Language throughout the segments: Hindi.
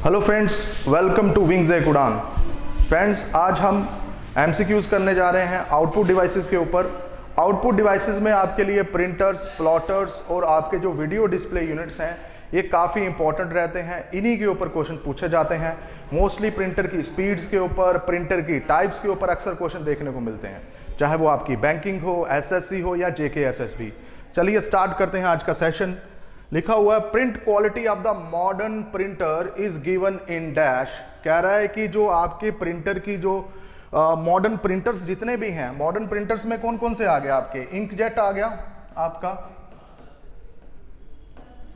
Hello friends, welcome to wings एक उड़ान। फ्रेंड्स, आज हम एमसीक्यूज करने जा रहे हैं आउटपुट डिवाइसेस के ऊपर। आउटपुट डिवाइसेस में आपके लिए प्रिंटर्स, प्लॉटर्स और आपके जो वीडियो डिस्प्ले यूनिट्स हैं ये काफ़ी इंपॉर्टेंट रहते हैं। इन्हीं के ऊपर क्वेश्चन पूछे जाते हैं। मोस्टली प्रिंटर की स्पीड्स के ऊपर, प्रिंटर की टाइप्स के ऊपर अक्सर क्वेश्चन देखने को मिलते हैं, चाहे वो आपकी बैंकिंग हो, एसएससी हो या जेकेएसएसबी। चलिए स्टार्ट करते हैं आज का सेशन। लिखा हुआ है print quality of the modern printer is given in dash. कह रहा है कि जो आपके प्रिंटर की जो मॉडर्न प्रिंटर्स जितने भी हैं, मॉडर्न प्रिंटर्स में कौन कौन से आ गए आपके? इंकजेट आ गया आपका,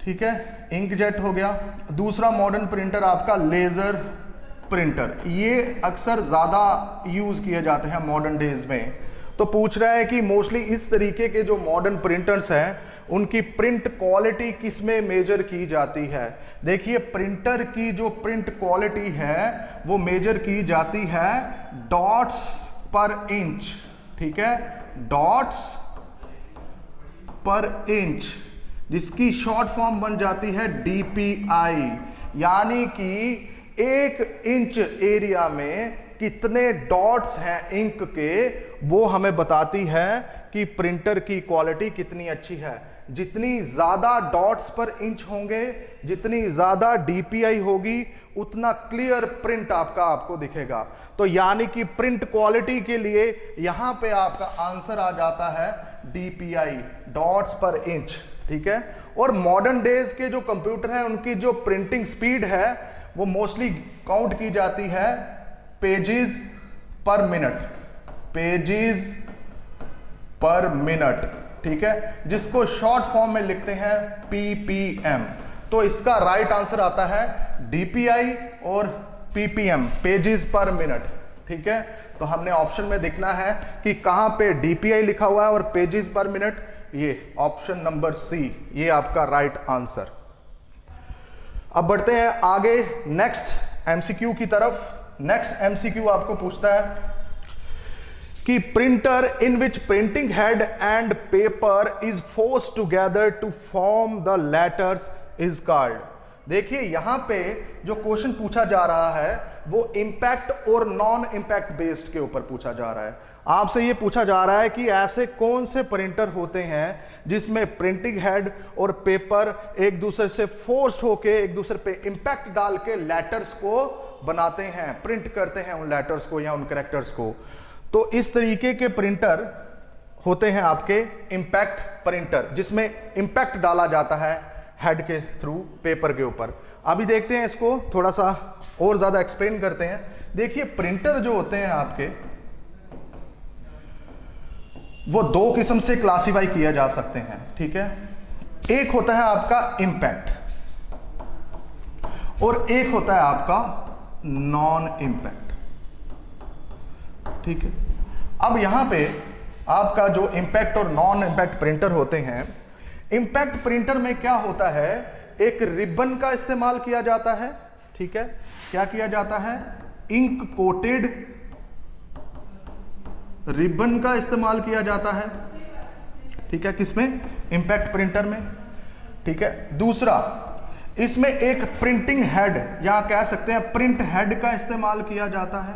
ठीक है, इंकजेट हो गया। दूसरा मॉडर्न प्रिंटर आपका लेजर प्रिंटर, ये अक्सर ज्यादा यूज किए जाते हैं मॉडर्न डेज में। तो पूछ रहा है कि मोस्टली इस तरीके के जो मॉडर्न प्रिंटर्स हैं उनकी प्रिंट क्वालिटी किस में मेजर की जाती है। देखिए, प्रिंटर की जो प्रिंट क्वालिटी है वो मेजर की जाती है डॉट्स पर इंच, ठीक है, डॉट्स पर इंच, जिसकी शॉर्ट फॉर्म बन जाती है डीपीआई। यानी कि 1 इंच एरिया में कितने डॉट्स हैं इंक के, वो हमें बताती है कि प्रिंटर की क्वालिटी कितनी अच्छी है। जितनी ज्यादा डॉट्स पर इंच होंगे, जितनी ज्यादा डीपीआई होगी, उतना क्लियर प्रिंट आपको दिखेगा। तो यानी कि प्रिंट क्वालिटी के लिए यहां पे आपका आंसर आ जाता है डीपीआई, डॉट्स पर इंच, ठीक है। और मॉडर्न डेज के जो कंप्यूटर हैं उनकी जो प्रिंटिंग स्पीड है वो मोस्टली काउंट की जाती है पेजेस पर मिनट, पेजेस पर मिनट, ठीक है, जिसको शॉर्ट फॉर्म में लिखते हैं पीपीएम। तो इसका राइट आंसर आता है डीपीआई और पीपीएम, पेजेस पर मिनट, ठीक है। तो हमने ऑप्शन में देखना है कि कहां पे डीपीआई लिखा हुआ है और पेजेस पर मिनट, ये ऑप्शन नंबर सी, ये आपका राइट आंसर। अब बढ़ते हैं आगे नेक्स्ट एमसीक्यू की तरफ। नेक्स्ट एमसीक्यू आपको पूछता है कि printer in which printing head and paper is forced together to form the letters is called. देखिए, यहां पे जो क्वेश्चन पूछा जा रहा है वो इंपैक्ट और नॉन इंपैक्ट बेस्ड के ऊपर पूछा जा रहा है। आपसे ये पूछा जा रहा है कि ऐसे कौन से प्रिंटर होते हैं जिसमें प्रिंटिंग हेड और पेपर एक दूसरे से फोर्स्ड होके एक दूसरे पे इंपैक्ट डाल के लेटर्स को बनाते हैं, प्रिंट करते हैं उन लेटर्स को या उन कैरेक्टर्स को। तो इस तरीके के प्रिंटर होते हैं आपके इंपैक्ट प्रिंटर, जिसमें इंपैक्ट डाला जाता है हेड के थ्रू पेपर के ऊपर। अभी देखते हैं इसको थोड़ा सा और ज्यादा एक्सप्लेन करते हैं। देखिए, प्रिंटर जो होते हैं आपके वो 2 किस्म से क्लासिफाई किया जा सकते हैं, ठीक है। एक होता है आपका इंपैक्ट और एक होता है आपका नॉन इंपैक्ट, ठीक है। अब यहां पे आपका जो इंपैक्ट और नॉन इंपैक्ट प्रिंटर होते हैं, इंपैक्ट प्रिंटर में क्या होता है, एक रिबन का इस्तेमाल किया जाता है, ठीक है। क्या किया जाता है? इंक कोटेड रिबन का इस्तेमाल किया जाता है, ठीक है, किसमें? इंपैक्ट प्रिंटर में, ठीक है। दूसरा, इसमें एक प्रिंटिंग हेड या कह सकते हैं प्रिंट हेड का इस्तेमाल किया जाता है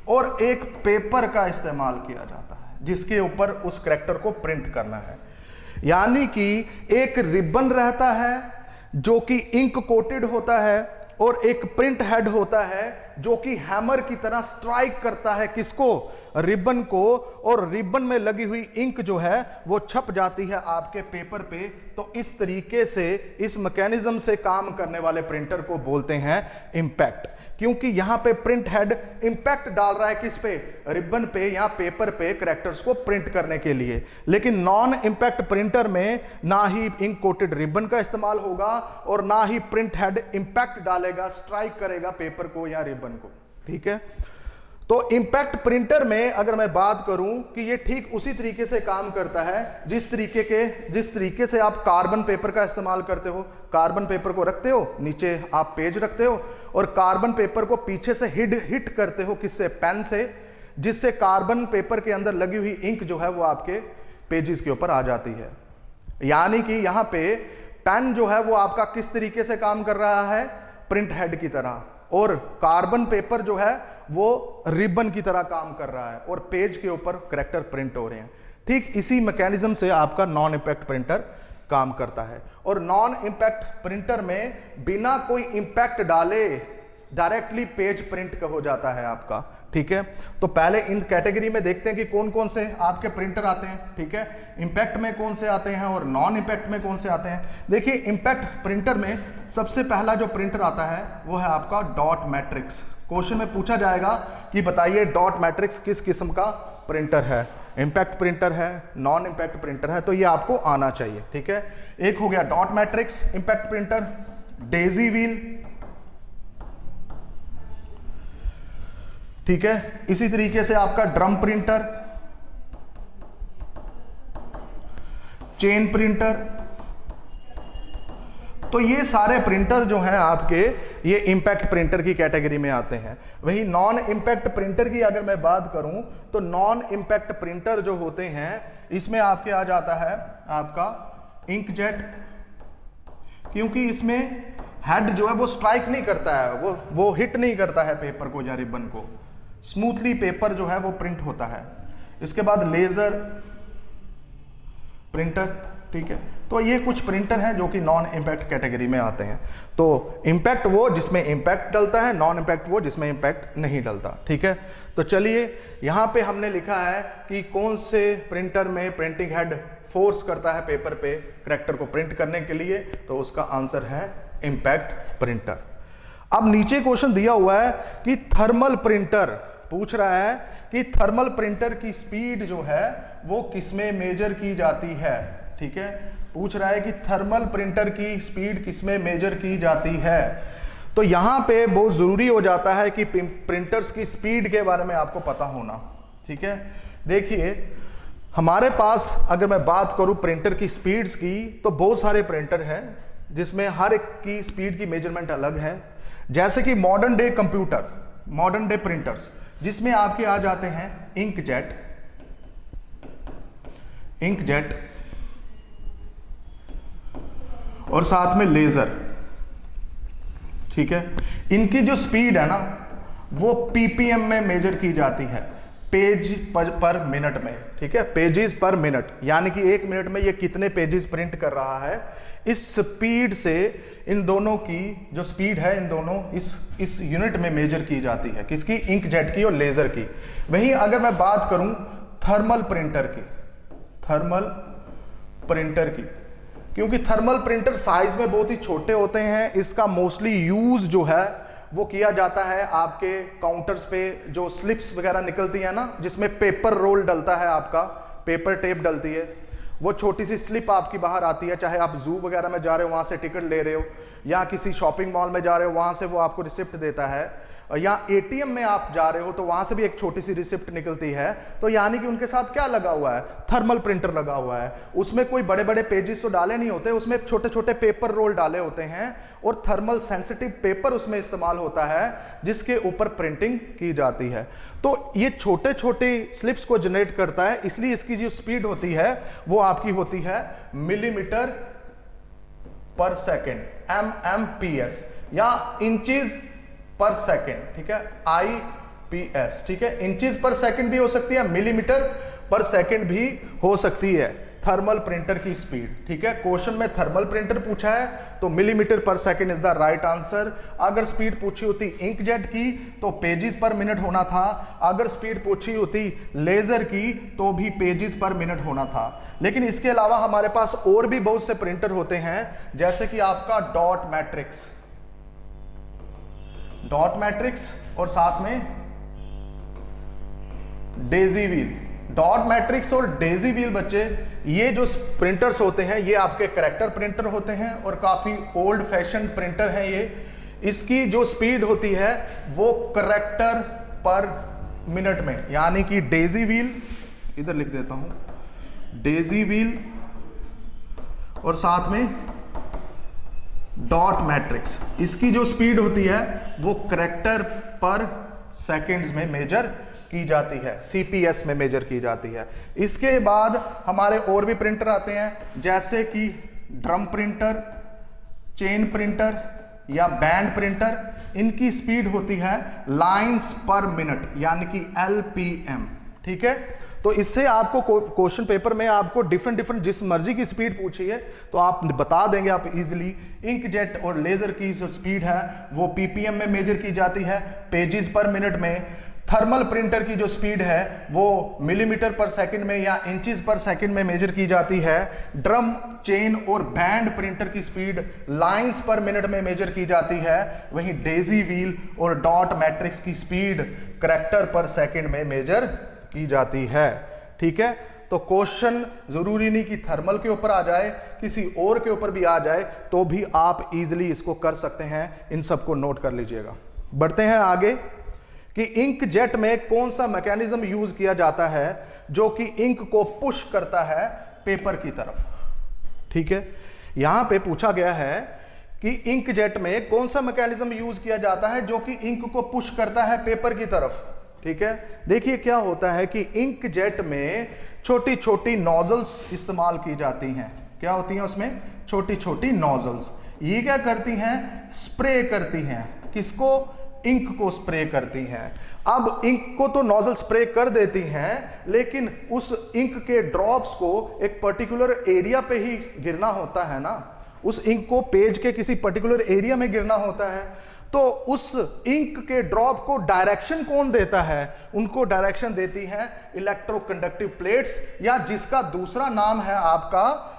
और एक पेपर का इस्तेमाल किया जाता है जिसके ऊपर उस कैरेक्टर को प्रिंट करना है। यानी कि एक रिबन रहता है जो कि इंक कोटेड होता है और एक प्रिंट हेड होता है जो कि हैमर की तरह स्ट्राइक करता है किसको? रिबन को, और रिबन में लगी हुई इंक जो है वो छप जाती है आपके पेपर पे। तो इस तरीके से, इस मैकेनिज्म से काम करने वाले प्रिंटर को बोलते हैं इंपैक्ट, क्योंकि यहां पे प्रिंट हेड इंपैक्ट डाल रहा है किस पे? रिबन पे या पेपर पे कैरेक्टर्स को प्रिंट करने के लिए। लेकिन नॉन इंपैक्ट प्रिंटर में ना ही इंक कोटेड रिबन का इस्तेमाल होगा और ना ही प्रिंट हेड इंपैक्ट डालेगा, स्ट्राइक करेगा पेपर को या रिबन को, ठीक है। तो इंपैक्ट प्रिंटर में अगर मैं बात करूं कि ये ठीक उसी तरीके से काम करता है जिस तरीके से आप कार्बन पेपर का इस्तेमाल करते हो। कार्बन पेपर को रखते हो, नीचे आप पेज रखते हो और कार्बन पेपर को पीछे से हिट करते हो, किससे? पेन से, जिससे कार्बन पेपर के अंदर लगी हुई इंक जो है वो आपके पेजेस के ऊपर आ जाती है। यानी कि यहां पे पेन जो है वो आपका किस तरीके से काम कर रहा है? प्रिंट हेड की तरह, और कार्बन पेपर जो है वो रिबन की तरह काम कर रहा है और पेज के ऊपर कैरेक्टर प्रिंट हो रहे हैं। ठीक इसी मैकेनिज्म से आपका नॉन इंपैक्ट प्रिंटर काम करता है। और नॉन इंपैक्ट प्रिंटर में बिना कोई इंपैक्ट डाले डायरेक्टली पेज प्रिंट हो जाता है आपका। ठीक है, तो पहले इन कैटेगरी में देखते हैं कि कौन कौन से आपके प्रिंटर आते हैं। ठीक है, इंपैक्ट में कौन से आते हैं और नॉन इंपैक्ट में कौन से आते हैं। देखिए, इंपैक्ट प्रिंटर में सबसे पहला जो प्रिंटर आता है वो है आपका डॉट मैट्रिक्स। क्वेश्चन में पूछा जाएगा कि बताइए डॉट मैट्रिक्स किस किस्म का प्रिंटर है, इंपैक्ट प्रिंटर है, नॉन इंपैक्ट प्रिंटर है, तो ये आपको आना चाहिए। ठीक है, एक हो गया dot matrix impact printer, Daisy wheel. ठीक है, इसी तरीके से आपका ड्रम प्रिंटर, चेन प्रिंटर। तो ये सारे प्रिंटर जो हैं आपके, ये इंपैक्ट प्रिंटर की कैटेगरी में आते हैं। वही नॉन इंपैक्ट प्रिंटर की अगर मैं बात करूं तो नॉन इंपैक्ट प्रिंटर जो होते हैं इसमें आपके आ जाता है आपका इंकजेट, क्योंकि इसमें हेड जो है वो स्ट्राइक नहीं करता है, वो हिट नहीं करता है पेपर को या रिबन को, स्मूथली पेपर जो है वो प्रिंट होता है। इसके बाद लेजर प्रिंटर। ठीक है, तो ये कुछ प्रिंटर हैं जो कि नॉन इंपैक्ट कैटेगरी में आते हैं। तो इंपैक्ट वो जिसमें इंपैक्ट डलता है, नॉन इंपैक्ट वो जिसमें इंपैक्ट नहीं डलता। ठीक है, तो चलिए यहां पे हमने लिखा है कि कौन से प्रिंटर में प्रिंटिंग हेड फोर्स करता है पेपर पे कैरेक्टर को प्रिंट करने के लिए, तो उसका आंसर है इंपैक्ट प्रिंटर। अब नीचे क्वेश्चन दिया हुआ है कि थर्मल प्रिंटर पूछ रहा है कि थर्मल प्रिंटर की स्पीड जो है वो किसमें मेजर की जाती है। ठीक है, पूछ रहा है कि थर्मल प्रिंटर की स्पीड किसमें मेजर की जाती है। तो यहां पे बहुत जरूरी हो जाता है कि प्रिंटर्स की स्पीड के बारे में आपको पता होना। ठीक है, देखिए हमारे पास अगर मैं बात करूं प्रिंटर की स्पीड्स की, तो बहुत सारे प्रिंटर हैं जिसमें हर एक की स्पीड की मेजरमेंट अलग है। जैसे कि modern day computer, modern day printers, जिसमें आपके आ जाते हैं इंकजेट, और साथ में लेजर। ठीक है, इनकी जो स्पीड है ना वो पीपीएम में मेजर की जाती है, पेज पर मिनट में। ठीक है, पेजेस पर मिनट, यानी कि 1 मिनट में ये कितने पेजेस प्रिंट कर रहा है। इस स्पीड से इन दोनों की जो स्पीड है, इन दोनों इस यूनिट में मेजर की जाती है, किसकी, इंकजेट की और लेजर की। वहीं अगर मैं बात करूं थर्मल प्रिंटर की, थर्मल प्रिंटर की, क्योंकि थर्मल प्रिंटर साइज में बहुत ही छोटे होते हैं, इसका मोस्टली यूज जो है वो किया जाता है आपके काउंटर्स पे, जो स्लिप्स वगैरह निकलती है ना, जिसमें पेपर रोल डलता है, आपका पेपर टेप डलती है, वो छोटी सी स्लिप आपकी बाहर आती है। चाहे आप जू वगैरह में जा रहे हो, वहां से टिकट ले रहे हो, या किसी शॉपिंग मॉल में जा रहे हो, वहां से वो आपको रिसिप्ट देता है, या एटीएम में आप जा रहे हो तो वहां से भी एक छोटी सी रिसिप्ट निकलती है। तो यानी कि उनके साथ क्या लगा हुआ है, थर्मल प्रिंटर लगा हुआ है। उसमें कोई बड़े बड़े पेजेस तो डाले नहीं होते, उसमें छोटे छोटे पेपर रोल डाले होते हैं, और थर्मल सेंसिटिव पेपर उसमें इस्तेमाल होता है जिसके ऊपर प्रिंटिंग की जाती है। तो ये छोटे छोटे स्लिप्स को जनरेट करता है, इसलिए इसकी जो स्पीड होती है वो आपकी होती है मिलीमीटर पर सेकेंड, MMPS, या इंचेस पर सेकेंड। ठीक है, IPS। ठीक है, इंचेस पर सेकेंड भी हो सकती है, मिलीमीटर पर सेकेंड भी हो सकती है थर्मल प्रिंटर की स्पीड। ठीक है, क्वेश्चन में थर्मल प्रिंटर पूछा है तो मिलीमीटर पर second is the right answer. अगर स्पीड पूछी होती इंकजेट की तो पेजेस पर मिनट होना था, अगर स्पीड पूछी होती लेजर की तो भी पेजेस पर मिनट होना था। लेकिन इसके अलावा हमारे पास और भी बहुत से प्रिंटर होते हैं, जैसे कि आपका डॉट मैट्रिक्स, और साथ में डेजी व्हील। डॉट मैट्रिक्स और डेजी व्हील बच्चे, ये जो प्रिंटर्स होते हैं ये आपके कैरेक्टर प्रिंटर होते हैं और काफी ओल्ड फैशन प्रिंटर हैं ये। इसकी जो स्पीड होती है वो कैरेक्टर पर मिनट में, यानी कि डेजी व्हील, इधर लिख देता हूं, डेजी व्हील और साथ में डॉट मैट्रिक्स, इसकी जो स्पीड होती है वो कैरेक्टर पर सेकंड्स में मेजर की जाती है, CPS में मेजर की जाती है। इसके बाद हमारे और भी प्रिंटर आते हैं, जैसे कि ड्रम प्रिंटर, चेन प्रिंटर, या बैंड प्रिंटर, इनकी स्पीड होती है लाइंस पर मिनट यानी कि LPM। ठीक है, तो इससे आपको क्वेश्चन पेपर में आपको डिफरेंट जिस मर्जी की स्पीड पूछी है तो आप बता देंगे आप इजीली। इंकजेट और लेजर की जो स्पीड है वो PPM में मेजर की जाती है, पेजेस पर मिनट में। थर्मल प्रिंटर की जो स्पीड है वो मिलीमीटर पर सेकंड में या इंचेस पर सेकंड में मेजर की जाती है। ड्रम, चेन और बैंड प्रिंटर की स्पीड लाइंस पर मिनट में मेजर की जाती है। वहीं डेजी व्हील और डॉट मैट्रिक्स की स्पीड करैक्टर पर सेकंड में मेजर की जाती है। ठीक है, तो क्वेश्चन जरूरी नहीं कि थर्मल के ऊपर आ जाए, किसी और के ऊपर भी आ जाए तो भी आप इजीली इसको कर सकते हैं। इन सबको नोट कर लीजिएगा। बढ़ते हैं आगे कि इंक जेट में कौन सा मैकेनिज्म यूज किया जाता है जो कि इंक को पुश करता है पेपर की तरफ। ठीक है, यहां पे पूछा गया है कि इंक जेट में कौन सा मैकेनिज्म यूज किया जाता है जो कि इंक को पुश करता है पेपर की तरफ। ठीक है, देखिए क्या होता है कि इंक जेट में छोटी छोटी नोजल्स इस्तेमाल की जाती हैं। क्या होती हैं उसमें? छोटी छोटी नोजल्स। ये क्या करती हैं? स्प्रे करती हैं। किसको? इंक को स्प्रे करती हैं। अब इंक को तो नोजल स्प्रे कर देती हैं, लेकिन उस इंक के ड्रॉप्स को एक पर्टिकुलर एरिया पे ही गिरना होता है ना। उस इंक को पेज के किसी पर्टिकुलर एरिया में गिरना होता है। तो उस इंक के ड्रॉप को डायरेक्शन कौन देता है? उनको डायरेक्शन देती हैं इलेक्ट्रोकंडक्टिव प्लेट्स, या जिसका दूसरा नाम है आपका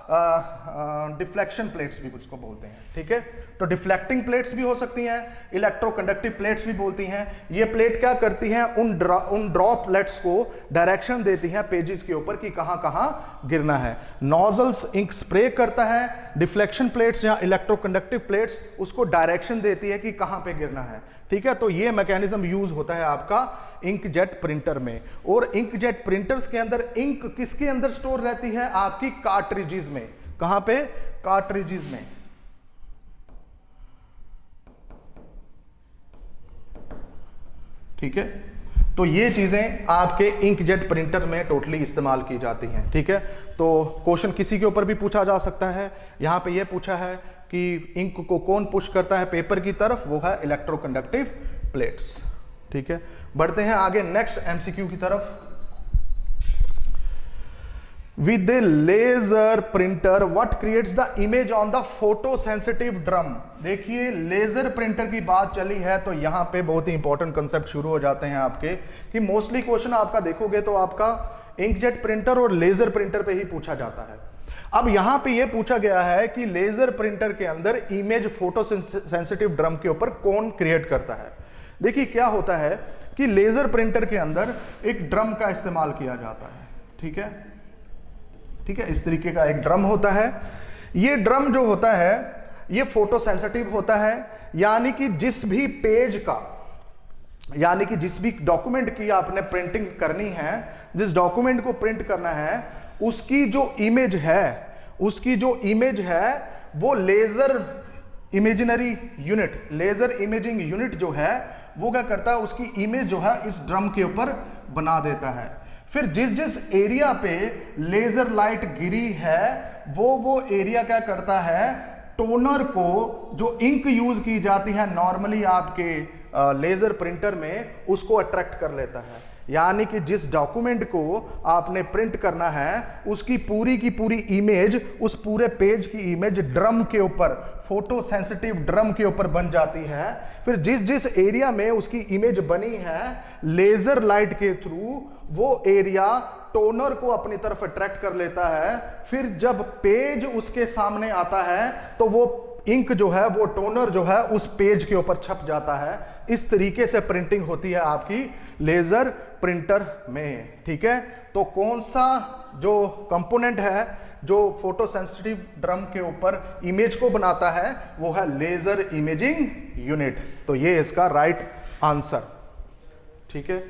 डिफ्लेक्शन प्लेट्स भी कुछ को बोलते हैं। ठीक है, तो डिफ्लेक्टिंग प्लेट्स भी हो सकती हैं, इलेक्ट्रोकंडक्टिव प्लेट्स भी बोलती हैं। ये प्लेट क्या करती हैं? उन ड्रॉपलेट्स को डायरेक्शन देती हैं पेजेस के ऊपर कि कहां कहां गिरना है। नोजल्स इंक स्प्रे करता है, डिफ्लेक्शन प्लेट्स या इलेक्ट्रोकंडक्टिव प्लेट्स उसको डायरेक्शन देती है कि कहां पे गिरना है। ठीक है, तो ये मैकेनिज्म यूज होता है आपका इंकजेट प्रिंटर में। और इंकजेट प्रिंटर्स के अंदर इंक किसके अंदर स्टोर रहती है? आपकी कार्ट्रिजेस में। कहां पे? कार्ट्रिजेस में। ठीक है, तो ये चीजें आपके इंकजेट प्रिंटर में टोटली इस्तेमाल की जाती हैं। ठीक है, तो क्वेश्चन किसी के ऊपर भी पूछा जा सकता है। यहां पे ये पूछा है कि इंक को कौन पुश करता है पेपर की तरफ? वो है इलेक्ट्रोकंडक्टिव प्लेट्स। ठीक है, बढ़ते हैं आगे नेक्स्ट MCQ की तरफ। With a laser printer, what creates the image on the photosensitive drum? देखिए, लेजर प्रिंटर की बात चली है तो यहां पे बहुत ही इंपॉर्टेंट कंसेप्ट शुरू हो जाते हैं आपके, कि मोस्टली क्वेश्चन आपका देखोगे तो आपका इंकजेट प्रिंटर और लेजर प्रिंटर पे ही पूछा जाता है। अब यहां पे ये पूछा गया है कि लेजर प्रिंटर के अंदर इमेज फोटो सेंसिटिव ड्रम के ऊपर कौन क्रिएट करता है। देखिए क्या होता है कि लेजर प्रिंटर के अंदर एक ड्रम का इस्तेमाल किया जाता है। ठीक है, ठीक है, इस तरीके का एक ड्रम होता है। ये ड्रम जो होता है ये फोटो सेंसिटिव होता है, यानी कि जिस भी पेज का, यानी कि जिस भी डॉक्यूमेंट की आपने प्रिंटिंग करनी है, जिस डॉक्यूमेंट को प्रिंट करना है, उसकी जो इमेज है, उसकी जो इमेज है वो laser imaginary unit, laser imaging unit जो है वो क्या करता है? उसकी इमेज जो है इस ड्रम के ऊपर बना देता है। फिर जिस जिस एरिया पे लेजर लाइट गिरी है वो एरिया क्या करता है? टोनर को, जो इंक यूज की जाती है नॉर्मली आपके लेजर प्रिंटर में, उसको अट्रैक्ट कर लेता है। यानी कि जिस डॉक्यूमेंट को आपने प्रिंट करना है उसकी पूरी की पूरी इमेज, उस पूरे पेज की इमेज ड्रम के ऊपर, फोटो सेंसिटिव ड्रम के ऊपर बन जाती है। फिर जिस जिस एरिया में उसकी इमेज बनी है लेजर लाइट के थ्रू, वो एरिया टोनर को अपनी तरफ अट्रैक्ट कर लेता है। फिर जब पेज उसके सामने आता है तो वो इंक जो है, वो टोनर जो है उस पेज के ऊपर छप जाता है। इस तरीके से प्रिंटिंग होती है आपकी लेजर प्रिंटर में। ठीक है, तो कौन सा जो कंपोनेंट है जो फोटो सेंसिटिव ड्रम के ऊपर इमेज को बनाता है वो है लेजर इमेजिंग यूनिट। तो ये इसका राइट आंसर। ठीक है,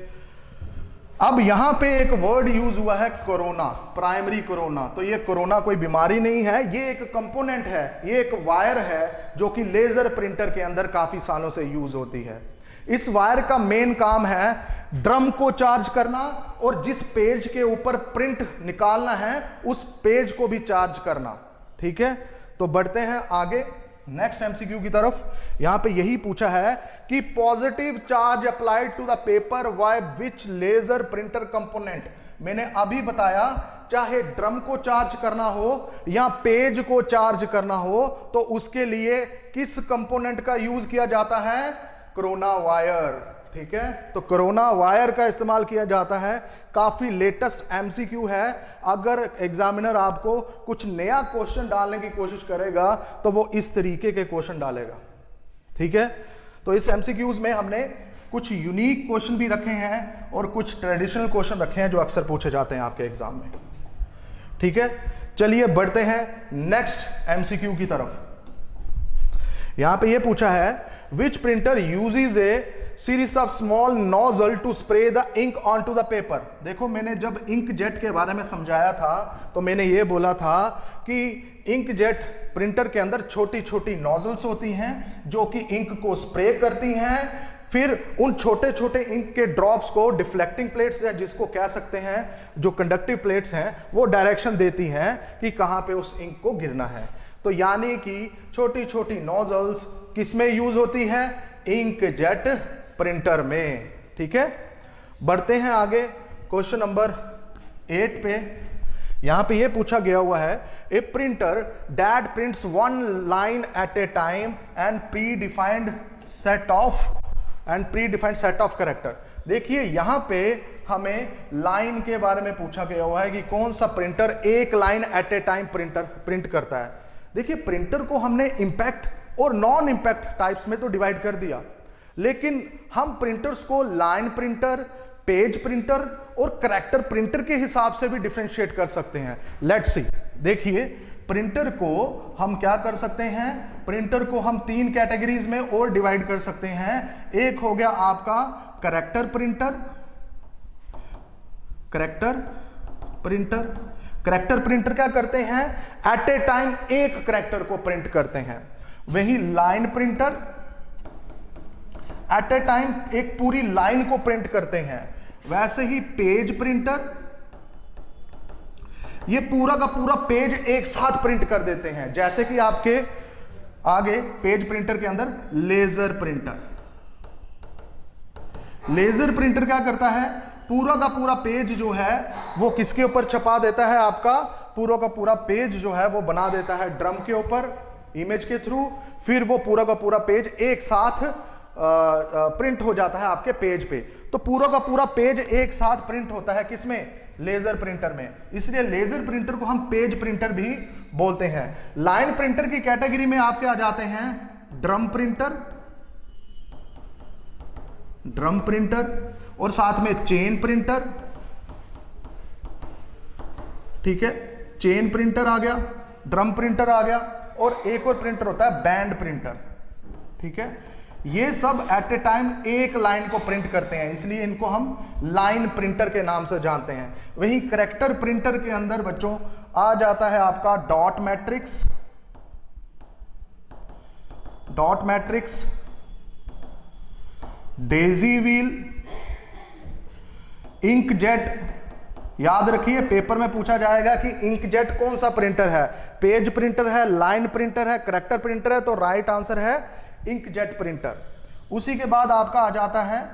अब यहां पे एक वर्ड यूज हुआ है कोरोना, प्राइमरी कोरोना। तो ये कोरोना कोई बीमारी नहीं है, ये एक कंपोनेंट है, ये एक वायर है जो कि लेजर प्रिंटर के अंदर काफी सालों से यूज होती है। इस वायर का मेन काम है ड्रम को चार्ज करना और जिस पेज के ऊपर प्रिंट निकालना है उस पेज को भी चार्ज करना। ठीक है, तो बढ़ते हैं आगे। नेक्स्ट एमसीक्यू की तरफ। यहां पे यही पूछा है कि positive charge applied to the paper by which laser printer component. मैंने अभी बताया चाहे ड्रम को चार्ज करना हो या पेज को चार्ज करना हो तो उसके लिए किस कंपोनेंट का यूज किया जाता है? Corona wire. ठीक है, तो कोरोना वायर का इस्तेमाल किया जाता है। काफी लेटेस्ट एमसीक्यू है। अगर एग्जामिनर आपको कुछ नया क्वेश्चन डालने की कोशिश करेगा तो वो इस तरीके के क्वेश्चन डालेगा। ठीक है, तो इस एमसीक्यूज में हमने कुछ यूनिक क्वेश्चन भी रखे हैं और कुछ ट्रेडिशनल क्वेश्चन रखे हैं जो अक्सर पूछे जाते हैं आपके एग्जाम में। ठीक है, चलिए बढ़ते हैं नेक्स्ट एमसीक्यू की तरफ। यहां पे ये पूछा है which printer uses a series of small nozzle to spray the ink on to the paper. देखो, मैंने जब इंक जेट के बारे में समझाया था तो मैंने ये बोला था कि इंक जेट प्रिंटर के अंदर छोटी छोटी नोजल्स होती हैं जो कि इंक को स्प्रे करती हैं। फिर उन छोटे छोटे इंक के ड्रॉप्स को डिफ्लेक्टिंग प्लेट्स या जिसको कह सकते हैं जो कंडक्टिव प्लेट्स हैं वो डायरेक्शन देती हैं कि कहां पे उस इंक को गिरना है। तो यानी कि छोटी छोटी नोजल्स किसमें यूज होती है? इंक जेट प्रिंटर में। ठीक है, बढ़ते हैं आगे क्वेश्चन नंबर 8 पे। यहां पे ये पूछा गया हुआ है a printer that prints one line at a time and predefined set of character. देखिए, यहां पे हमें लाइन के बारे में पूछा गया हुआ है कि कौन सा प्रिंटर एक line at a time print करता है। देखिए, प्रिंटर को हमने इंपैक्ट और नॉन इंपैक्ट टाइप्स में तो डिवाइड कर दिया, लेकिन हम प्रिंटर्स को लाइन प्रिंटर, पेज प्रिंटर और कैरेक्टर प्रिंटर के हिसाब से भी डिफरेंशिएट कर सकते हैं। Let's see. देखिए, प्रिंटर को हम क्या कर सकते हैं? प्रिंटर को हम 3 कैटेगरीज में और डिवाइड कर सकते हैं। एक हो गया आपका कैरेक्टर प्रिंटर। कैरेक्टर प्रिंटर क्या करते हैं? एट ए टाइम एक कैरेक्टर को प्रिंट करते हैं। वही line printer at a time एक पूरी लाइन को प्रिंट करते हैं। वैसे ही पेज प्रिंटर, ये पूरा का पूरा पेज एक साथ प्रिंट कर देते हैं। जैसे कि आपके आगे पेज प्रिंटर के अंदर लेजर प्रिंटर क्या करता है? पूरा का पूरा पेज जो है वो किसके ऊपर छपा देता है? आपका पूरा का पूरा पेज जो है वो बना देता है ड्रम के ऊपर इमेज के थ्रू। फिर वो पूरा का पूरा पेज एक साथ प्रिंट हो जाता है आपके पेज पे। तो पूरा का पूरा पेज एक साथ प्रिंट होता है किसमें? लेजर प्रिंटर में। इसलिए लेजर प्रिंटर को हम पेज प्रिंटर भी बोलते हैं। लाइन प्रिंटर की कैटेगरी में आपके आ जाते हैं ड्रम प्रिंटर और साथ में चेन प्रिंटर। ठीक है, चेन प्रिंटर आ गया, ड्रम प्रिंटर आ गया, और एक और प्रिंटर होता है बैंड प्रिंटर। ठीक है, ये सब एट ए टाइम एक लाइन को प्रिंट करते हैं, इसलिए इनको हम लाइन प्रिंटर के नाम से जानते हैं। वही कैरेक्टर प्रिंटर के अंदर बच्चों आ जाता है आपका dot matrix, Daisy wheel, inkjet. याद रखिए, पेपर में पूछा जाएगा कि इंकजेट कौन सा प्रिंटर है? पेज प्रिंटर है, लाइन प्रिंटर है, कैरेक्टर प्रिंटर है, तो राइट आंसर है इंकजेट प्रिंटर। उसी के बाद आपका आ जाता है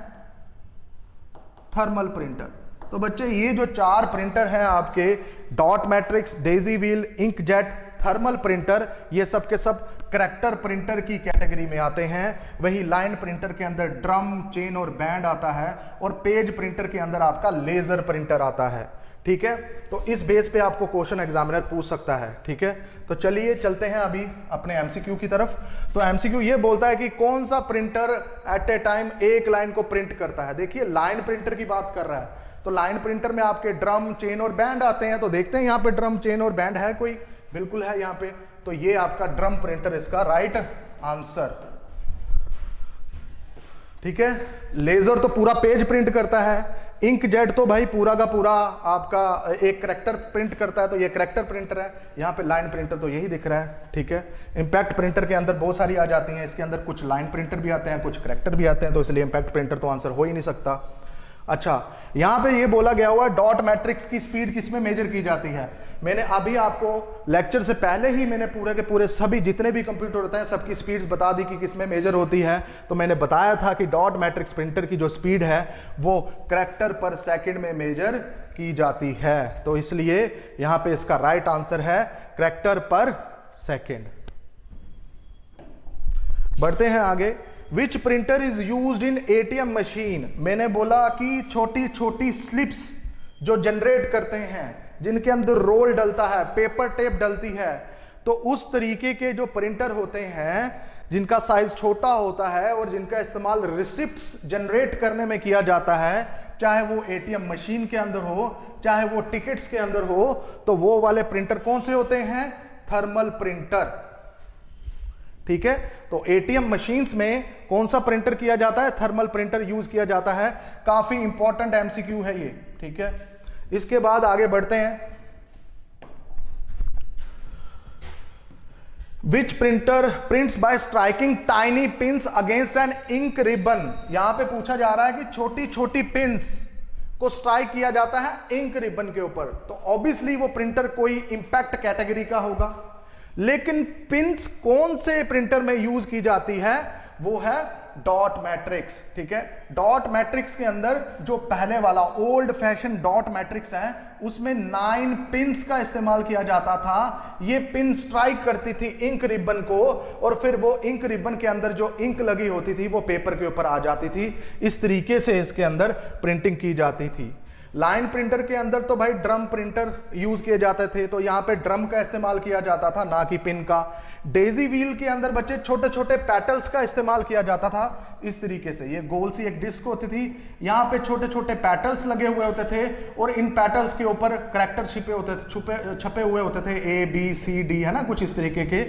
थर्मल प्रिंटर। तो बच्चे, ये जो 4 प्रिंटर हैं आपके, dot matrix, Daisy wheel, inkjet, thermal printer, ये सब के सब कैरेक्टर प्रिंटर की कैटेगरी में आते हैं। वही लाइन प्रिंटर के अंदर ड्रम, चेन और बैंड आता है, और पेज प्रिंटर के अंदर आपका लेजर प्रिंटर आता है। ठीक है, तो इस बेस पे आपको क्वेश्चन एग्जामिनर पूछ सकता है। ठीक है, तो चलिए चलते हैं अभी अपने एमसीक्यू की तरफ। तो एमसीक्यू ये बोलता है कि कौन सा प्रिंटर एट ए टाइम एक लाइन को प्रिंट करता है। देखिए, लाइन प्रिंटर की बात कर रहा है, तो लाइन प्रिंटर में आपके ड्रम, चेन और बैंड आते हैं। तो देखते हैं यहाँ पे ड्रम, चेन और बैंड है कोई? बिल्कुल है यहाँ पे। तो ये आपका ड्रम प्रिंटर इसका राइट आंसर। ठीक है, लेजर तो पूरा पेज प्रिंट करता है, इंकजेट तो भाई पूरा का पूरा आपका एक कैरेक्टर प्रिंट करता है, तो ये कैरेक्टर प्रिंटर है। यहाँ पे लाइन प्रिंटर तो यही दिख रहा है। ठीक है, इंपैक्ट प्रिंटर के अंदर बहुत सारी आ जाती हैं, इसके अंदर कुछ लाइन प्रिंटर भी आते हैं, कुछ कैरेक्टर भी आते हैं, तो इसलिए इंपैक्ट प्रिंटर तो आंसर हो ही नहीं सकता। अच्छा, यहां पे ये बोला गया हुआ डॉट मैट्रिक्स की स्पीड किसमें मेजर की जाती है। मैंने अभी आपको लेक्चर से पहले ही मैंने पूरे के पूरे सभी जितने भी कंप्यूटर होते हैं सबकी स्पीड्स बता दी कि किसमें मेजर होती है। तो मैंने बताया था कि डॉट मैट्रिक्स प्रिंटर की जो स्पीड है वो कैरेक्टर पर सेकंड में मेजर की जाती है। तो इसलिए यहां पे इसका राइट आंसर है कैरेक्टर पर सेकंड। बढ़ते हैं आगे। विच printer is used in ATM machine. मैंने बोला कि छोटी छोटी स्लिप्स जो जनरेट करते हैं, जिनके अंदर रोल डलता है, पेपर टेप डलती है, तो उस तरीके के जो प्रिंटर होते हैं जिनका साइज छोटा होता है और जिनका इस्तेमाल रिसिप्ट्स जनरेट करने में किया जाता है, चाहे वो एटीएम मशीन के अंदर हो, चाहे वो टिकट्स के अंदर हो, तो वो वाले प्रिंटर कौन से होते हैं? Thermal printer. ठीक है, तो एटीएम मशीन्स में कौन सा प्रिंटर किया जाता है? थर्मल प्रिंटर यूज किया जाता है। काफी इंपॉर्टेंट एमसीक्यू है ये। ठीक है, इसके बाद आगे बढ़ते हैं। Which printer prints by striking tiny pins against an ink ribbon. यहां पे पूछा जा रहा है कि छोटी छोटी पिंस को स्ट्राइक किया जाता है इंक रिबन के ऊपर, तो ऑब्वियसली वो प्रिंटर कोई इंपैक्ट कैटेगरी का होगा। लेकिन पिंस कौन से प्रिंटर में यूज की जाती है? वो है डॉट मैट्रिक्स। ठीक है, डॉट मैट्रिक्स के अंदर जो पहले वाला ओल्ड फैशन डॉट मैट्रिक्स है उसमें 9 पिंस का इस्तेमाल किया जाता था। ये पिन स्ट्राइक करती थी इंक रिबन को और फिर वो इंक रिबन के अंदर जो इंक लगी होती थी वो पेपर के ऊपर आ जाती थी। इस तरीके से इसके अंदर प्रिंटिंग की जाती थी। लाइन प्रिंटर के अंदर तो भाई ड्रम प्रिंटर यूज किए जाते थे, तो यहां पे ड्रम का इस्तेमाल किया जाता था, ना कि पिन का। डेजी व्हील के अंदर बच्चे छोटे छोटे पैटल्स का इस्तेमाल किया जाता था। इस तरीके से ये गोल सी एक डिस्क होती थी, यहां पे छोटे छोटे पैटल्स लगे हुए होते थे और इन पैटल्स के ऊपर करैक्टर छपे हुए होते थे, ABCD, है ना, कुछ इस तरीके के।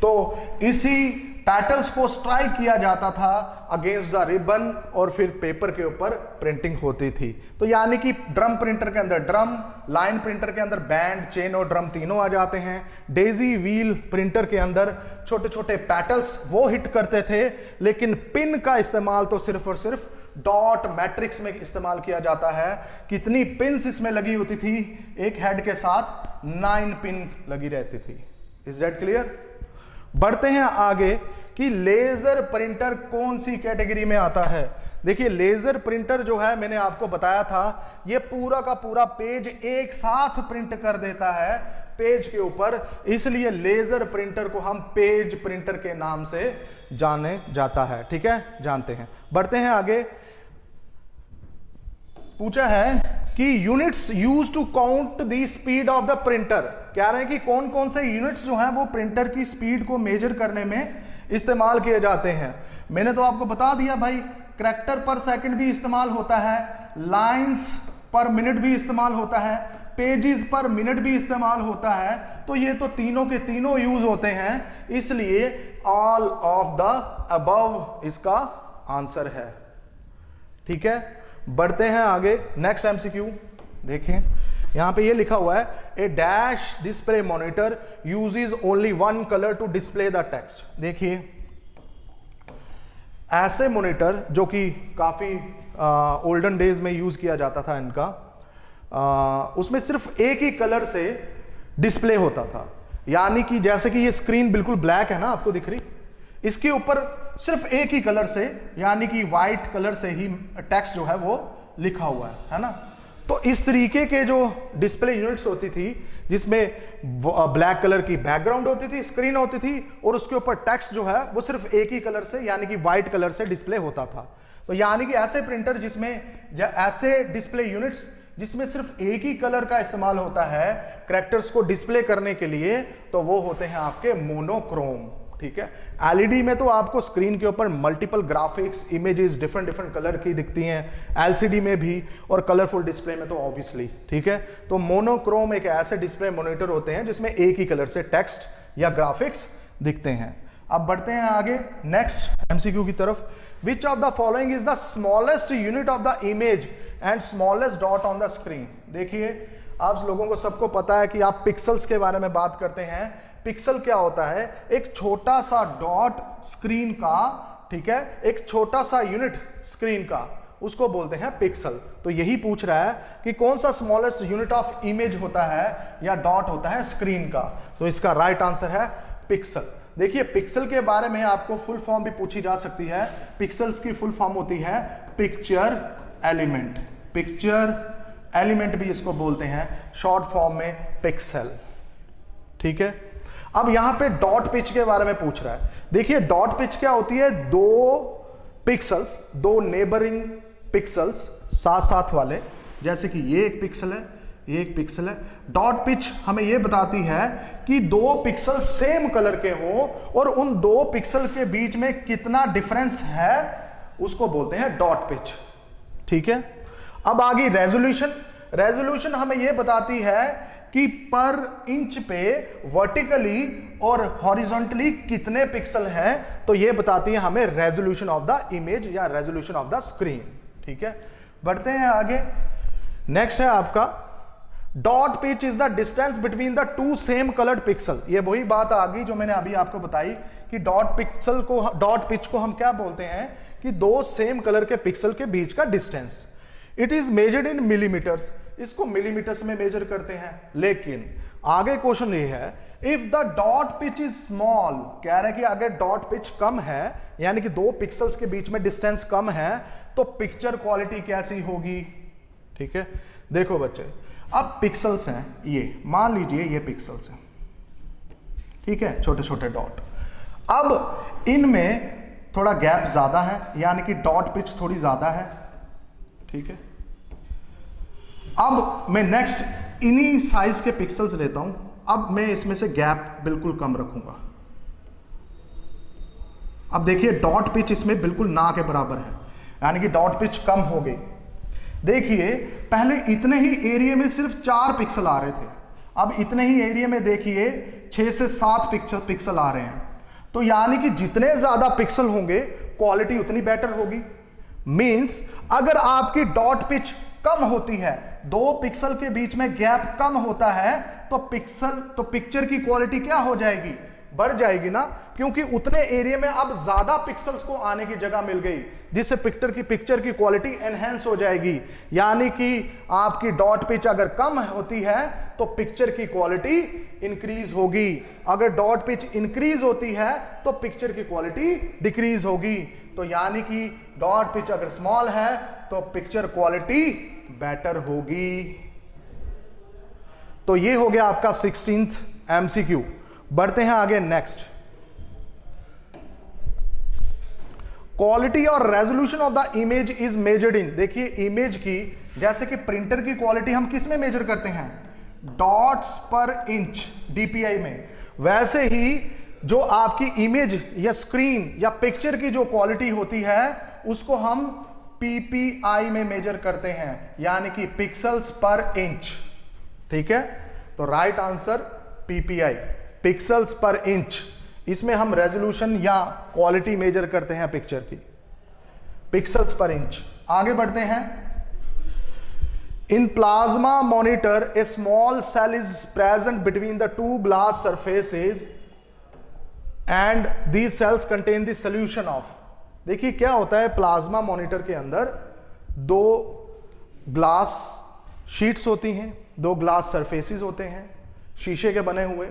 तो इसी पैटल्स को स्ट्राइक किया जाता था अगेंस्ट द रिबन और फिर पेपर के ऊपर प्रिंटिंग होती थी। तो यानी कि ड्रम प्रिंटर के अंदर ड्रम, लाइन प्रिंटर के अंदर बैंड, चेन और ड्रम तीनों आ जाते हैं। डेजी व्हील प्रिंटर के अंदर छोटे छोटे पैटल्स वो हिट करते थे, लेकिन पिन का इस्तेमाल तो सिर्फ और सिर्फ डॉट मैट्रिक्स में इस्तेमाल किया जाता है। कितनी पिन्स इसमें लगी होती थी? एक हेड के साथ 9 पिन लगी रहती थी। Is that clear? बढ़ते हैं आगे कि लेजर प्रिंटर कौन सी कैटेगरी में आता है। देखिए, लेजर प्रिंटर जो है मैंने आपको बताया था, ये पूरा का पूरा पेज एक साथ प्रिंट कर देता है पेज के ऊपर, इसलिए लेजर प्रिंटर को हम पेज प्रिंटर के नाम से जाने जाता है। ठीक है, जानते हैं। बढ़ते हैं आगे। पूछा है कि units use to count the speed of the printer. कह रहे हैं कि कौन कौन से यूनिट्स जो हैं वो प्रिंटर की स्पीड को मेजर करने में इस्तेमाल किए जाते हैं। मैंने तो आपको बता दिया भाई, कैरेक्टर पर सेकंड भी इस्तेमाल होता है, लाइंस पर मिनट भी इस्तेमाल होता है, पेजेस पर मिनट भी इस्तेमाल होता है। तो ये तो तीनों के तीनों यूज होते हैं, इसलिए ऑल ऑफ द अबव इसका आंसर है। ठीक है, बढ़ते हैं आगे। नेक्स्ट एमसीक्यू देखें, यहां पे ये लिखा हुआ है, a dash display monitor uses only one colour to display the text. देखिए, ऐसे मॉनिटर जो कि काफी ओल्डन डेज में यूज किया जाता था इनका, उसमें सिर्फ एक ही कलर से डिस्प्ले होता था। यानी कि जैसे कि ये स्क्रीन बिल्कुल ब्लैक है ना, आपको दिख रही, इसके ऊपर सिर्फ एक ही कलर से, यानी कि व्हाइट कलर से ही टेक्स्ट जो है वो लिखा हुआ है ना। तो इस तरीके के जो डिस्प्ले यूनिट्स होती थी, जिसमें ब्लैक कलर की बैकग्राउंड होती थी, स्क्रीन होती थी, और उसके ऊपर टेक्स्ट जो है वो सिर्फ एक ही कलर से, यानी कि व्हाइट कलर से डिस्प्ले होता था। तो यानी कि ऐसे प्रिंटर जिसमें ऐसे डिस्प्ले यूनिट्स जिसमें सिर्फ एक ही कलर का इस्तेमाल होता है कैरेक्टर्स को डिस्प्ले करने के लिए, तो वो होते हैं आपके मोनोक्रोम। ठीक है, एलईडी में तो आपको स्क्रीन के ऊपर multiple graphics, images different different colour की दिखती हैं, एलसीडी में भी, और कलरफुल डिस्प्ले में तो ऑब्वियसली। ठीक है, तो मोनोक्रोम एक ऐसे डिस्प्ले मॉनिटर होते हैं जिसमें एक ही कलर से टेक्स्ट या ग्राफिक्स दिखते हैं। अब बढ़ते हैं आगे नेक्स्ट एमसीक्यू की तरफ। Which of the following is the smallest unit of the image and smallest dot on the screen. देखिए, आप लोगों को सबको पता है कि आप पिक्सल्स के बारे में बात करते हैं। पिक्सल क्या होता है? एक छोटा सा डॉट स्क्रीन का, ठीक है, एक छोटा सा यूनिट स्क्रीन का, उसको बोलते हैं पिक्सल। तो यही पूछ रहा है कि कौन सा स्मॉलेस्ट यूनिट ऑफ इमेज होता है या डॉट होता है स्क्रीन का। तो इसका राइट आंसर है पिक्सल। देखिए पिक्सल के बारे में आपको फुल फॉर्म भी पूछी जा सकती है। पिक्सल्स की फुल फॉर्म होती है पिक्चर एलिमेंट। पिक्चर एलिमेंट भी इसको बोलते हैं, शॉर्ट फॉर्म में पिक्सल। ठीक है, अब यहां पे डॉट पिच के बारे में पूछ रहा है। देखिए डॉट पिच क्या होती है, दो पिक्सल्स, दो नेबरिंग पिक्सल्स साथ साथ वाले, जैसे कि ये एक पिक्सल है, ये एक पिक्सल है। डॉट पिच हमें यह बताती है कि दो पिक्सल सेम कलर के हो और उन दो पिक्सल के बीच में कितना डिफरेंस है, उसको बोलते हैं डॉट पिच। ठीक है, अब आगे रेजोल्यूशन। रेजोल्यूशन हमें यह बताती है कि पर इंच पे वर्टिकली और हॉरिजॉन्टली कितने पिक्सल हैं, तो यह बताती है हमें रेजोल्यूशन ऑफ द इमेज या रेजोल्यूशन ऑफ द स्क्रीन। ठीक है, बढ़ते हैं आगे। नेक्स्ट है आपका dot pitch is the distance between the to same coloured pixel. ये वही बात आ गई जो मैंने अभी आपको बताई कि डॉट पिच को हम क्या बोलते हैं कि दो सेम कलर के पिक्सल के बीच का distance. It is measured in millimetres, इसको मिलीमीटर्स में मेजर करते हैं। लेकिन आगे क्वेश्चन ये है, if the dot pitch is small, कह रहे हैं कि अगर डॉट पिच कम है यानी कि दो पिक्सल्स के बीच में डिस्टेंस कम है, तो पिक्चर क्वालिटी कैसी होगी। ठीक है, देखो बच्चे, अब पिक्सल्स हैं, ये मान लीजिए ये पिक्सल्स हैं, ठीक है, छोटे छोटे डॉट। अब इनमें थोड़ा गैप ज्यादा है यानी कि डॉट पिच थोड़ी ज्यादा है। ठीक है, अब मैं नेक्स्ट इन्हीं साइज के पिक्सल्स लेता हूं। अब मैं इसमें से गैप बिल्कुल कम रखूंगा। अब देखिए डॉट पिच इसमें बिल्कुल ना के बराबर है, यानी कि डॉट पिच कम हो गई। देखिए पहले इतने ही एरिया में सिर्फ 4 पिक्सल आ रहे थे, अब इतने ही एरिया में देखिए 6 से 7 पिक्सल आ रहे हैं। तो यानी कि जितने ज्यादा पिक्सल होंगे क्वालिटी उतनी बेटर होगी। मींस अगर आपकी डॉट पिच कम होती है, दो पिक्सल के बीच में गैप कम होता है, तो पिक्चर की क्वालिटी क्या हो जाएगी, बढ़ जाएगी ना, क्योंकि उतने एरिया में अब ज्यादा पिक्सल्स को आने की जगह मिल गई, जिससे पिक्चर की क्वालिटी एनहेंस हो जाएगी। यानी कि आपकी डॉट पिच अगर कम होती है तो पिक्चर की क्वालिटी इंक्रीज होगी, अगर डॉट पिच इंक्रीज होती है तो पिक्चर की क्वालिटी डिक्रीज होगी। तो यानी कि डॉट पिच अगर स्मॉल है तो पिक्चर क्वालिटी बेटर होगी। तो ये हो गया आपका 16th MCQ। बढ़ते हैं आगे नेक्स्ट, क्वालिटी और resolution of the image is measured in. देखिए इमेज की, जैसे कि प्रिंटर की क्वालिटी हम किस में मेजर करते हैं, डॉट्स पर इंच, DPI में। वैसे ही जो आपकी इमेज या स्क्रीन या पिक्चर की जो क्वालिटी होती है उसको हम PPI में मेजर करते हैं, यानी कि पिक्सल्स पर इंच। ठीक है, तो राइट आंसर PPI, पिक्सल्स पर इंच। इसमें हम रेजोल्यूशन या क्वालिटी मेजर करते हैं पिक्चर की, पिक्सल्स पर इंच। आगे बढ़ते हैं। In plasma monitor a small cell is present between the two glass surfaces and these cells contain the solution of. देखिए क्या होता है, प्लाज्मा मॉनिटर के अंदर दो ग्लास शीट्स होती हैं, दो ग्लास सरफेसेस होते हैं शीशे के बने हुए,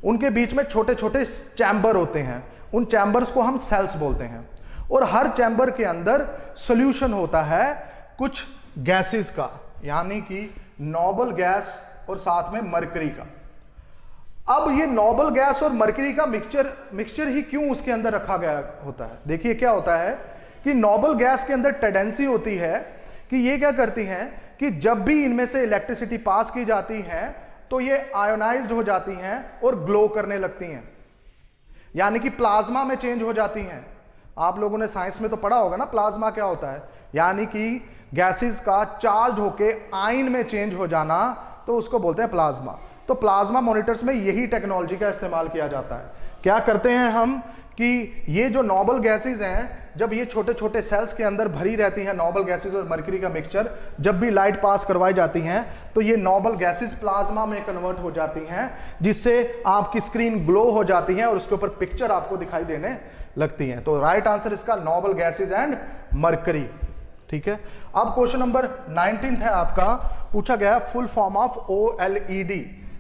उनके बीच में छोटे छोटे चैम्बर होते हैं, उन चैम्बर्स को हम सेल्स बोलते हैं। और हर चैम्बर के अंदर सॉल्यूशन होता है कुछ गैसेस का, यानी कि नोबल गैस और साथ में मरकरी का। अब ये नोबल गैस और मरकरी का मिक्सचर ही क्यों उसके अंदर रखा गया होता है। देखिए क्या होता है कि नोबल गैस के अंदर टेंडेंसी होती है कि ये क्या करती हैं कि जब भी इनमें से इलेक्ट्रिसिटी पास की जाती है तो ये आयोनाइज्ड हो जाती हैं और ग्लो करने लगती हैं, यानी कि प्लाज्मा में चेंज हो जाती हैं। आप लोगों ने साइंस में तो पढ़ा होगा ना प्लाज्मा क्या होता है, यानी कि गैसेस का चार्ज होके आयन में चेंज हो जाना, तो उसको बोलते हैं प्लाज्मा। तो प्लाज्मा मॉनिटर्स में यही टेक्नोलॉजी का इस्तेमाल किया जाता है। क्या करते हैं हम कि ये जो नोबल गैसेस हैं, जब ये छोटे छोटे सेल्स के अंदर भरी रहती हैं नोबल गैसेस और मरकरी का मिक्सचर, जब भी लाइट पास करवाई जाती हैं तो ये नोबल गैसेस प्लाज्मा में कन्वर्ट हो जाती हैं, जिससे आपकी स्क्रीन ग्लो हो जाती है और उसके ऊपर पिक्चर आपको दिखाई देने लगती हैं। तो राइट आंसर इसका नोबल गैसेस एंड मरकरी। ठीक है। अब क्वेश्चन नंबर 19 है आपका, पूछा गया फुल फॉर्म ऑफ OLED।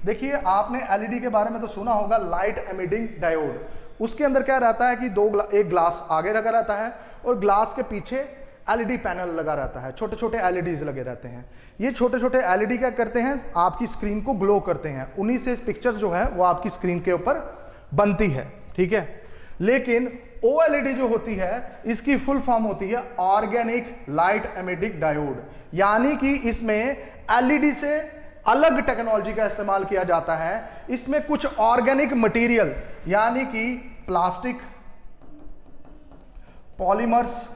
देखिए आपने एलईडी के बारे में तो सुना होगा, लाइट एमिटिंग डायोड। उसके अंदर क्या रहता है कि एक ग्लास आगे लगा रहता है और ग्लास के पीछे एलईडी पैनल लगा रहता है, छोटे छोटे एलईडीज लगे रहते हैं। ये छोटे छोटे एलईडी क्या करते हैं, आपकी स्क्रीन को ग्लो करते हैं, उन्हीं से पिक्चर्स जो है वो आपकी स्क्रीन के ऊपर बनती है, ठीक है। लेकिन OLED जो होती है इसकी फुल फॉर्म होती है ऑर्गेनिक लाइट एमिटिंग डायोड, यानी कि इसमें एलईडी से अलग टेक्नोलॉजी का इस्तेमाल किया जाता है। इसमें कुछ ऑर्गेनिक मटेरियल यानी कि प्लास्टिक, पॉलीमर्स,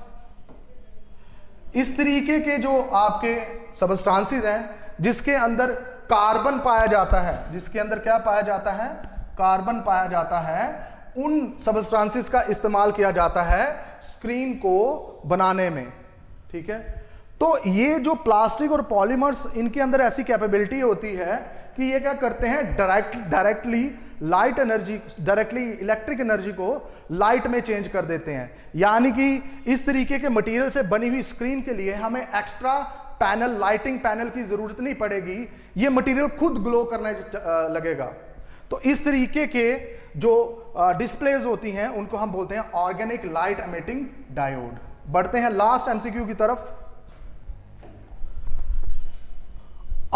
इस तरीके के जो आपके सबस्टांसेस हैं जिसके अंदर कार्बन पाया जाता है, जिसके अंदर क्या पाया जाता है, कार्बन पाया जाता है, उन सबस्टांसेस का इस्तेमाल किया जाता है स्क्रीन को बनाने में, ठीक है। तो ये जो प्लास्टिक और पॉलीमर्स, इनके अंदर ऐसी कैपेबिलिटी होती है कि ये क्या करते हैं, directly light energy, directly electric energy को लाइट में चेंज कर देते हैं। यानी कि इस तरीके के मटेरियल से बनी हुई स्क्रीन के लिए हमें एक्स्ट्रा पैनल, लाइटिंग पैनल की जरूरत नहीं पड़ेगी, ये मटेरियल खुद ग्लो करने लगेगा। तो इस तरीके के जो डिस्प्लेज होती हैं उनको हम बोलते हैं ऑर्गेनिक लाइट एमिटिंग डायोड। बढ़ते हैं लास्ट MCQ की तरफ।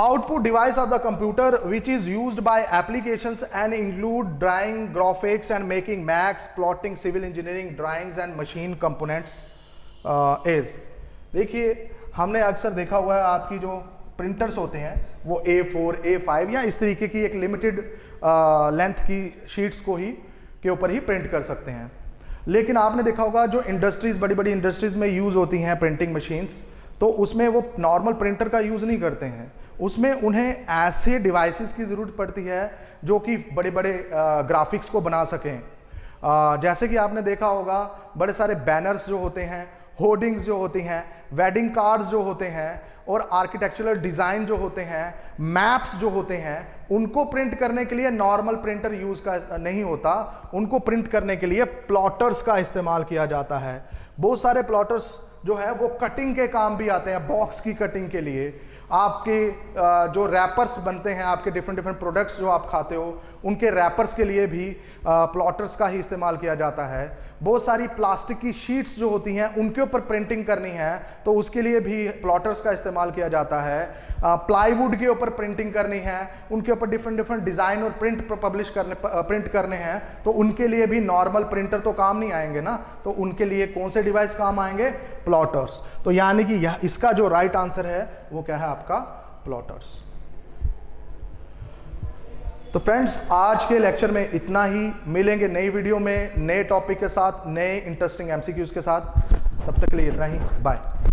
Output device of the computer which is used by applications and include drawing, graphics and making maps, plotting, civil engineering drawings and machine components is। देखिए हमने अक्सर देखा हुआ है आपकी जो प्रिंटर्स होते हैं वो A4, A5 या इस तरीके की एक लिमिटेड लेंथ की शीट्स को ही के ऊपर ही प्रिंट कर सकते हैं। लेकिन आपने देखा होगा जो इंडस्ट्रीज, बड़ी बड़ी इंडस्ट्रीज में यूज होती हैं प्रिंटिंग मशीन्स, तो उसमें वो नॉर्मल प्रिंटर का यूज नहीं करते हैं, उसमें उन्हें ऐसे डिवाइसेस की ज़रूरत पड़ती है जो कि बड़े बड़े ग्राफिक्स को बना सकें। जैसे कि आपने देखा होगा बड़े सारे बैनर्स जो होते हैं, होर्डिंग्स जो होती हैं, वेडिंग कार्ड्स जो होते हैं और आर्किटेक्चरल डिज़ाइन जो होते हैं, मैप्स जो होते हैं, उनको प्रिंट करने के लिए नॉर्मल प्रिंटर यूज़ का नहीं होता, उनको प्रिंट करने के लिए प्लॉटर्स का इस्तेमाल किया जाता है। बहुत सारे प्लॉटर्स जो है वो कटिंग के काम भी आते हैं, बॉक्स की कटिंग के लिए, आपके जो रैपर्स बनते हैं, आपके डिफरेंट प्रोडक्ट्स जो आप खाते हो उनके रैपर्स के लिए भी प्लॉटर्स का ही इस्तेमाल किया जाता है। बहुत सारी प्लास्टिक की शीट्स जो होती हैं उनके ऊपर प्रिंटिंग करनी है तो उसके लिए भी प्लॉटर्स का इस्तेमाल किया जाता है। प्लाईवुड के ऊपर प्रिंटिंग करनी है, उनके ऊपर डिफरेंट डिज़ाइन और प्रिंट करने हैं तो उनके लिए भी नॉर्मल प्रिंटर तो काम नहीं आएंगे ना, तो उनके लिए कौन से डिवाइस काम आएंगे, प्लॉटर्स। तो यानी कि यह इसका जो राइट आंसर है वो क्या है आपका, प्लॉटर्स। तो फ्रेंड्स आज के लेक्चर में इतना ही, मिलेंगे नई वीडियो में नए टॉपिक के साथ, नए इंटरेस्टिंग MCQs के साथ। तब तक के लिए इतना ही, बाय।